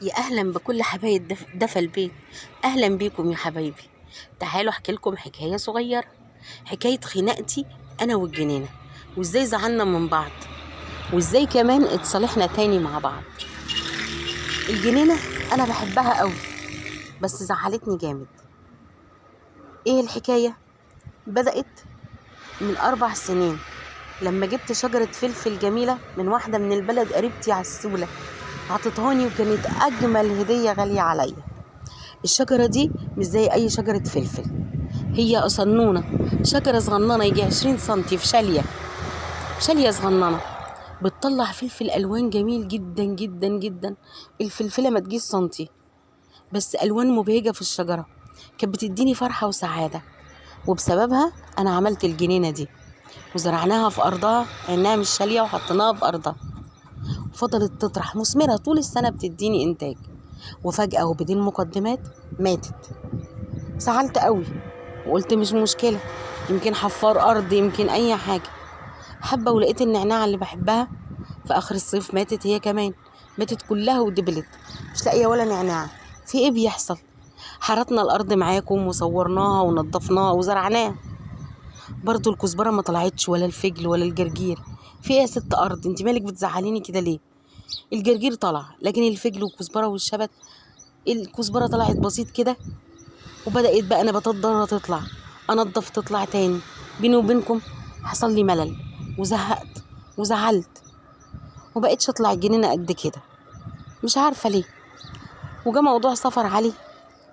يا اهلا بكل حبايب دفى البيت. اهلا بيكم يا حبايبي. تعالوا احكي لكم حكايه صغيره، حكايه خناقتي انا والجنينه، وازاي زعلنا من بعض، وازاي كمان اتصالحنا تاني مع بعض. الجنينه انا بحبها قوي، بس زعلتني جامد. ايه الحكايه؟ بدات من 4 سنين لما جبت شجره فلفل جميله من واحده من البلد قريبتي عسوله، عطتهاني وكانت اجمل هديه غاليه عليا. الشجرة دي مش زي أي شجرة فلفل، هي قصنونة، شجرة صغننة يجي 20 سنتي في شالية صغننة، بتطلع فلفل ألوان جميل جدا جدا جدا. الفلفلة ما تجيش سنتي، بس ألوان مبهجة في الشجرة، كانت بتديني فرحة وسعادة. وبسببها أنا عملت الجنينة دي وزرعناها في أرضها، عيناها مش شالية وحطيناها في أرضها، وفضلت تطرح مثمرة طول السنة بتديني إنتاج. وفجأة وبدون مقدمات ماتت. زعلت قوي وقلت مش مشكلة، يمكن حفار أرض، يمكن أي حاجة. حبة ولقيت النعناع اللي بحبها في آخر الصيف ماتت هي كمان، ماتت كلها ودبلت، مش لاقية ولا نعناع. في إيه بيحصل؟ حرتنا الأرض معاكم وصورناها ونضفناها وزرعناها، برضو الكزبرة ما طلعتش، ولا الفجل ولا الجرجير. في إيه يا ست أرض؟ انت مالك بتزعليني كده ليه؟ الجرجير طلع، لكن الفجل والكزبرة والشبت، الكزبرة طلعت بسيط كده، وبدأت بقى نباتات ضارة تطلع، أنضف تطلع تاني. بيني وبينكم حصل لي ملل وزهقت وزعلت، وبقيتش أطلع الجنينة قد كده، مش عارفة ليه. وجا موضوع سفر علي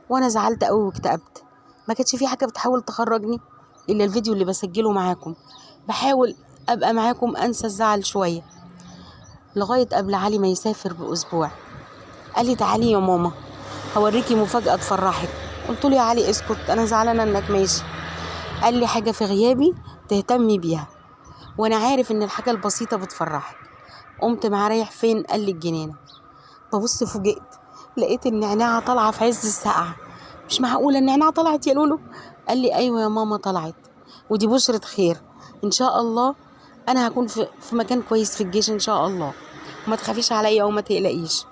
وأنا زعلت قوي واكتئبت. ما كانتش في حاجة بتحاول تخرجني إلا الفيديو اللي بسجله معاكم، بحاول أبقى معاكم أنسى الزعل شوية. لغاية قبل علي ما يسافر بأسبوع قال لي تعالي يا ماما هوريكي مفاجأة تفرحك. قلت له يا علي اسكت، أنا زعلانة إنك ماشي. قال لي حاجة في غيابي تهتمي بيها، وانا عارف ان الحاجة البسيطة بتفرحك. قمت معاه رايح فين؟ قال لي الجنينة. ببص فوجئت، لقيت النعناعة طالعة في عز السقعة. مش معقولة النعناعة طلعت يا لولو؟ قال لي ايوه يا ماما طلعت، ودي بشرة خير ان شاء الله. انا هكون في مكان كويس في الجيش ان شاء الله، وما تخافيش عليا وما تقلقيش.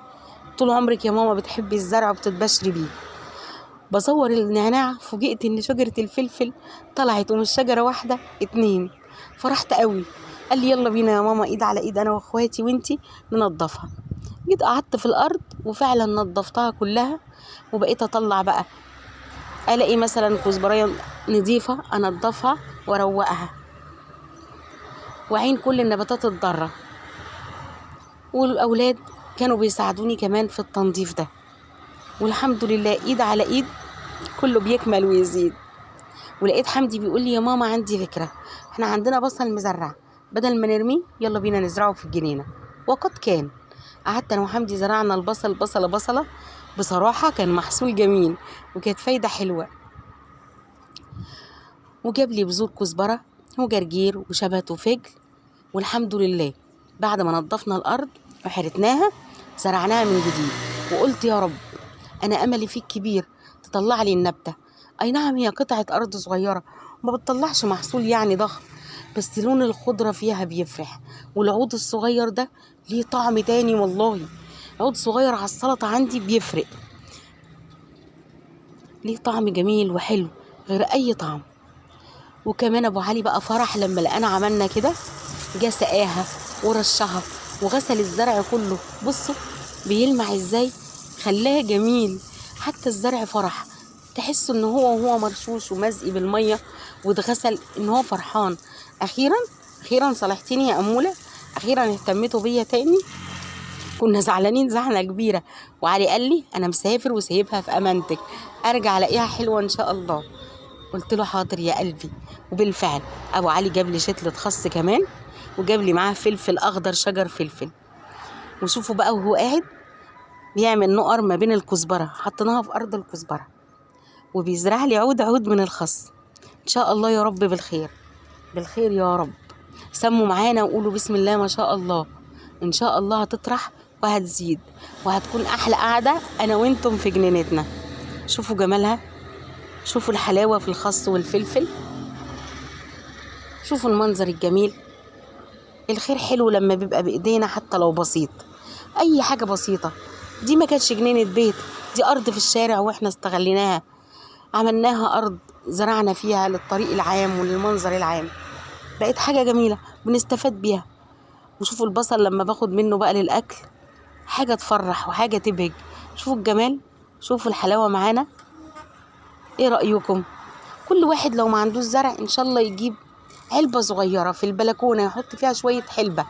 طول عمرك يا ماما بتحبي الزرع وبتتبشري بيه. بصور النعناع فوجئت ان شجرة الفلفل طلعت، ومش شجرة واحدة 2. فرحت قوي. قال لي يلا بينا يا ماما، ايد على ايد انا واخواتي وانتي ننضفها. جيت قعدت في الارض وفعلا نضفتها كلها، وبقيت اطلع بقى، الاقي مثلا كزبرية نضيفة انضفها واروقها، وعين كل النباتات الضارة. والاولاد كانوا بيساعدوني كمان في التنظيف ده، والحمد لله ايد على ايد كله بيكمل ويزيد. ولقيت حمدي بيقول لي يا ماما عندي فكرة، احنا عندنا بصل مزرع، بدل ما نرميه يلا بينا نزرعه في الجنينة. وقد كان، قعدت انا وحمدي زرعنا البصل بصلة بصلة، بصراحة كان محصول جميل وكانت فايدة حلوة. وجاب لي بذور كزبرة وجرجير وشبت وفجل. والحمد لله بعد ما نضفنا الأرض وحرتناها زرعناها من جديد. وقلت يا رب أنا أملي فيك كبير تطلع لي النبتة. أي نعم هي قطعة أرض صغيرة ما بتطلعش محصول يعني ضخم، بس لون الخضرة فيها بيفرح. والعود الصغير ده ليه طعم تاني والله، عود صغير على السلطة عندي بيفرق، ليه طعم جميل وحلو غير أي طعم. وكمان أبو علي بقى فرح لما لقانا عملنا كده، جه سقاها ورشها وغسل الزرع كله. بصوا بيلمع ازاي، خلاه جميل. حتى الزرع فرح، تحس ان هو مرشوش ومزقي بالميه واتغسل، ان هو فرحان. اخيرا صالحتيني يا اموله، اخيرا اهتمتوا بيا تاني. كنا زعلانين زعلة كبيرة، وعلي قال لي انا مسافر وسايبها في امانتك، ارجع الاقيها حلوه ان شاء الله. قلت له حاضر يا قلبي. وبالفعل ابو علي جاب لي شتلة خس كمان، وجاب لي معاه فلفل اخضر، شجر فلفل. وشوفوا بقى وهو قاعد بيعمل نقر ما بين الكزبره، حطيناها في ارض الكزبره، وبيزرع لي عود عود من الخس. ان شاء الله يا رب بالخير، بالخير يا رب. سموا معانا وقولوا بسم الله ما شاء الله. ان شاء الله هتطرح وهتزيد، وهتكون احلى قعده انا وانتم في جنينتنا. شوفوا جمالها، شوفوا الحلاوه في الخس والفلفل، شوفوا المنظر الجميل. الخير حلو لما بيبقى بايدينا حتى لو بسيط، اي حاجه بسيطه دي ما كانتش جنينة بيت، دي أرض في الشارع وإحنا استغليناها، عملناها أرض زرعنا فيها للطريق العام وللمنظر العام، بقت حاجة جميلة بنستفاد بيها. وشوفوا البصل لما باخد منه بقى للأكل، حاجة تفرح وحاجة تبهج. شوفوا الجمال، شوفوا الحلاوة معانا. ايه رأيكم؟ كل واحد لو ما عندوش زرع ان شاء الله يجيب علبة صغيرة في البلكونة يحط فيها شوية حلبة،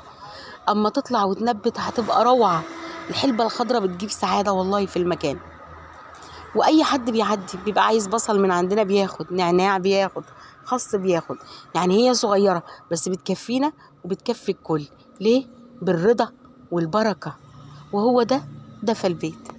اما تطلع وتنبت هتبقى روعة. الحلبة الخضراء بتجيب سعادة والله في المكان. واي حد بيعدي بيبقى عايز بصل من عندنا بياخد، نعناع بياخد، خس بياخد. يعني هي صغيرة بس بتكفينا وبتكفي الكل. ليه؟ بالرضا والبركة. وهو ده دفى البيت.